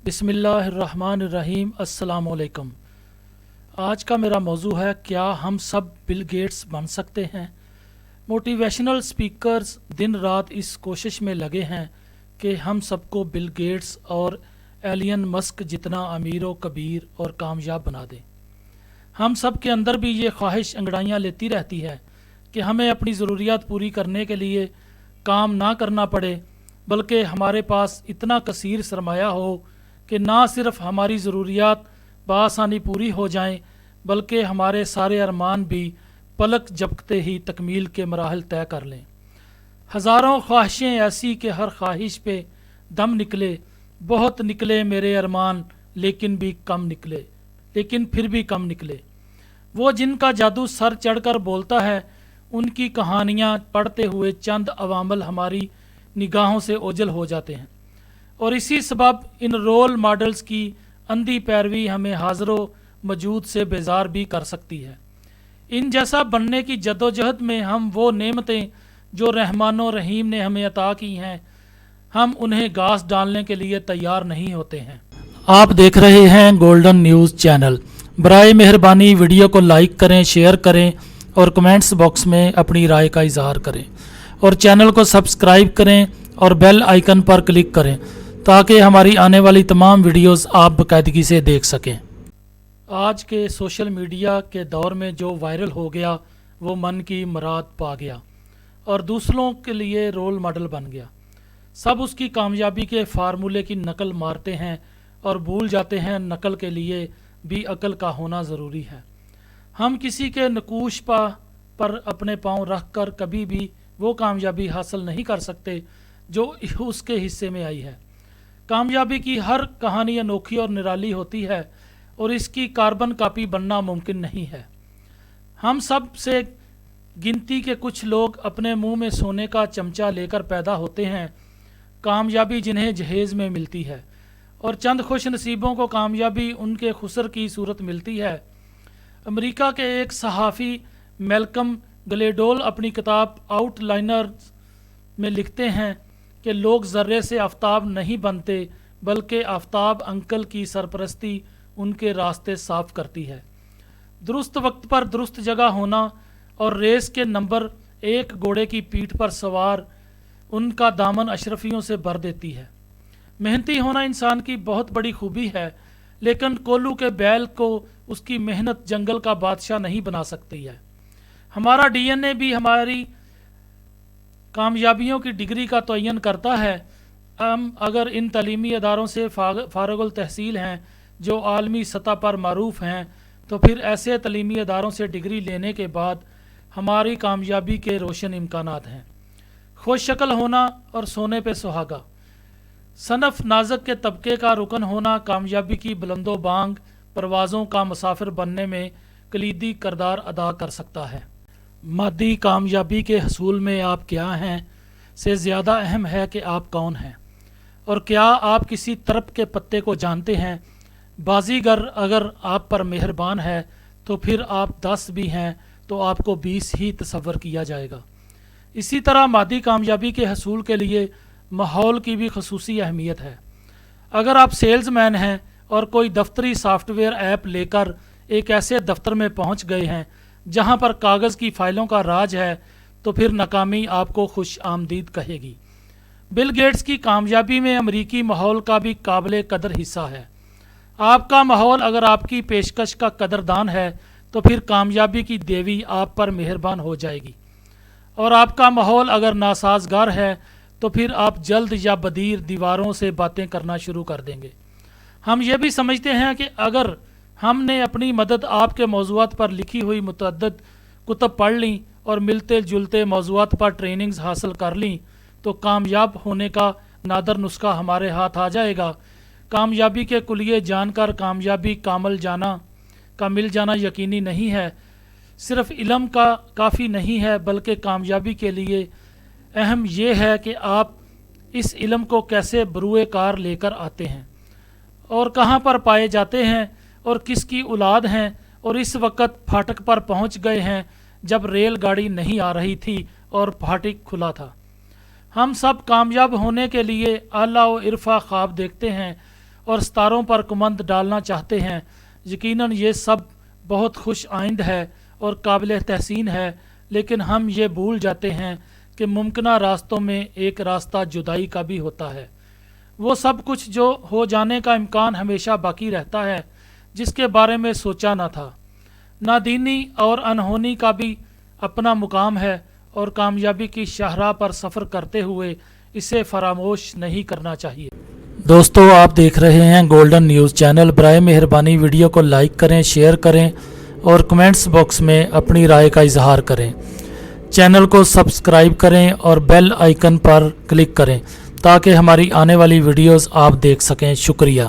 بسم اللہ الرحمن الرحیم۔ السلام علیکم۔ آج کا میرا موضوع ہے کیا ہم سب بل گیٹس بن سکتے ہیں؟ موٹیویشنل سپیکرز دن رات اس کوشش میں لگے ہیں کہ ہم سب کو بل گیٹس اور ایلن مسک جتنا امیر و کبیر اور کامیاب بنا دیں۔ ہم سب کے اندر بھی یہ خواہش انگڑائیاں لیتی رہتی ہے کہ ہمیں اپنی ضروریات پوری کرنے کے لیے کام نہ کرنا پڑے، بلکہ ہمارے پاس اتنا کثیر سرمایہ ہو کہ نہ صرف ہماری ضروریات بآسانی پوری ہو جائیں بلکہ ہمارے سارے ارمان بھی پلک جھپکتے ہی تکمیل کے مراحل طے کر لیں۔ ہزاروں خواہشیں ایسی کہ ہر خواہش پہ دم نکلے، بہت نکلے میرے ارمان لیکن پھر بھی کم نکلے۔ وہ جن کا جادو سر چڑھ کر بولتا ہے، ان کی کہانیاں پڑھتے ہوئے چند عوامل ہماری نگاہوں سے اوجھل ہو جاتے ہیں، اور اسی سبب ان رول ماڈلز کی اندھی پیروی ہمیں حاضر و موجود سے بیزار بھی کر سکتی ہے۔ ان جیسا بننے کی جدوجہد میں ہم وہ نعمتیں جو رحمان و رحیم نے ہمیں عطا کی ہیں، ہم انہیں گھاس ڈالنے کے لیے تیار نہیں ہوتے ہیں۔ آپ دیکھ رہے ہیں گولڈن نیوز چینل۔ برائے مہربانی ویڈیو کو لائک کریں، شیئر کریں اور کمنٹس باکس میں اپنی رائے کا اظہار کریں، اور چینل کو سبسکرائب کریں اور بیل آئیکن پر کلک کریں تاکہ ہماری آنے والی تمام ویڈیوز آپ باقاعدگی سے دیکھ سکیں۔ آج کے سوشل میڈیا کے دور میں جو وائرل ہو گیا وہ من کی مراد پا گیا اور دوسروں کے لیے رول ماڈل بن گیا۔ سب اس کی کامیابی کے فارمولے کی نقل مارتے ہیں اور بھول جاتے ہیں نقل کے لیے بھی عقل کا ہونا ضروری ہے۔ ہم کسی کے نقوش پر اپنے پاؤں رکھ کر کبھی بھی وہ کامیابی حاصل نہیں کر سکتے جو اس کے حصے میں آئی ہے۔ کامیابی کی ہر کہانی انوکھی اور نرالی ہوتی ہے اور اس کی کاربن کاپی بننا ممکن نہیں ہے۔ ہم سب سے گنتی کے کچھ لوگ اپنے منہ میں سونے کا چمچہ لے کر پیدا ہوتے ہیں، کامیابی جنہیں جہیز میں ملتی ہے، اور چند خوش نصیبوں کو کامیابی ان کے خسر کی صورت ملتی ہے۔ امریکہ کے ایک صحافی میلکم گلیڈول اپنی کتاب آؤٹ لائنرز میں لکھتے ہیں کہ لوگ ذرے سے آفتاب نہیں بنتے بلکہ آفتاب انکل کی سرپرستی ان کے راستے صاف کرتی ہے۔ درست وقت پر درست جگہ ہونا اور ریس کے نمبر 1 گھوڑے کی پیٹھ پر سوار ان کا دامن اشرفیوں سے بھر دیتی ہے۔ محنتی ہونا انسان کی بہت بڑی خوبی ہے، لیکن کولو کے بیل کو اس کی محنت جنگل کا بادشاہ نہیں بنا سکتی ہے۔ ہمارا ڈی این اے بھی ہماری کامیابیوں کی ڈگری کا تعین کرتا ہے۔ ہم اگر ان تعلیمی اداروں سے فارغ التحصیل ہیں جو عالمی سطح پر معروف ہیں، تو پھر ایسے تعلیمی اداروں سے ڈگری لینے کے بعد ہماری کامیابی کے روشن امکانات ہیں۔ خوش شکل ہونا اور سونے پہ سہاگا، صنف نازک کے طبقے کا رکن ہونا کامیابی کی بلند و بانگ پروازوں کا مسافر بننے میں کلیدی کردار ادا کر سکتا ہے۔ مادی کامیابی کے حصول میں آپ کیا ہیں سے زیادہ اہم ہے کہ آپ کون ہیں، اور کیا آپ کسی ترپ کے پتے کو جانتے ہیں۔ بازیگر اگر آپ پر مہربان ہے تو پھر آپ 10 بھی ہیں تو آپ کو 20 ہی تصور کیا جائے گا۔ اسی طرح مادی کامیابی کے حصول کے لیے ماحول کی بھی خصوصی اہمیت ہے۔ اگر آپ سیلز مین ہیں اور کوئی دفتری سافٹ ویئر ایپ لے کر ایک ایسے دفتر میں پہنچ گئے ہیں جہاں پر کاغذ کی فائلوں کا راج ہے، تو پھر ناکامی آپ کو خوش آمدید کہے گی۔ بل گیٹس کی کامیابی میں امریکی ماحول کا بھی قابل قدر حصہ ہے۔ آپ کا ماحول اگر آپ کی پیشکش کا قدردان ہے تو پھر کامیابی کی دیوی آپ پر مہربان ہو جائے گی، اور آپ کا ماحول اگر ناسازگار ہے تو پھر آپ جلد یا بدیر دیواروں سے باتیں کرنا شروع کر دیں گے۔ ہم یہ بھی سمجھتے ہیں کہ اگر ہم نے اپنی مدد آپ کے موضوعات پر لکھی ہوئی متعدد کتب پڑھ لیں اور ملتے جلتے موضوعات پر ٹریننگز حاصل کر لیں تو کامیاب ہونے کا نادر نسخہ ہمارے ہاتھ آ جائے گا۔ کامیابی کے کلیے جان کر کامیابی کا مل جانا یقینی نہیں ہے۔ صرف علم کا کافی نہیں ہے، بلکہ کامیابی کے لیے اہم یہ ہے کہ آپ اس علم کو کیسے بروئے کار لے کر آتے ہیں، اور کہاں پر پائے جاتے ہیں، اور کس کی اولاد ہیں، اور اس وقت پھاٹک پر پہنچ گئے ہیں جب ریل گاڑی نہیں آ رہی تھی اور پھاٹک کھلا تھا۔ ہم سب کامیاب ہونے کے لیے اعلیٰ و عرفہ خواب دیکھتے ہیں اور ستاروں پر کمند ڈالنا چاہتے ہیں، یقیناً یہ سب بہت خوش آئند ہے اور قابل تحسین ہے، لیکن ہم یہ بھول جاتے ہیں کہ ممکنہ راستوں میں ایک راستہ جدائی کا بھی ہوتا ہے، وہ سب کچھ جو ہو جانے کا امکان ہمیشہ باقی رہتا ہے، جس کے بارے میں سوچا نہ تھا۔ نادینی اور انہونی کا بھی اپنا مقام ہے، اور کامیابی کی شاہراہ پر سفر کرتے ہوئے اسے فراموش نہیں کرنا چاہیے۔ دوستو، آپ دیکھ رہے ہیں گولڈن نیوز چینل۔ برائے مہربانی ویڈیو کو لائک کریں، شیئر کریں اور کمنٹس باکس میں اپنی رائے کا اظہار کریں۔ چینل کو سبسکرائب کریں اور بیل آئیکن پر کلک کریں تاکہ ہماری آنے والی ویڈیوز آپ دیکھ سکیں۔ شکریہ۔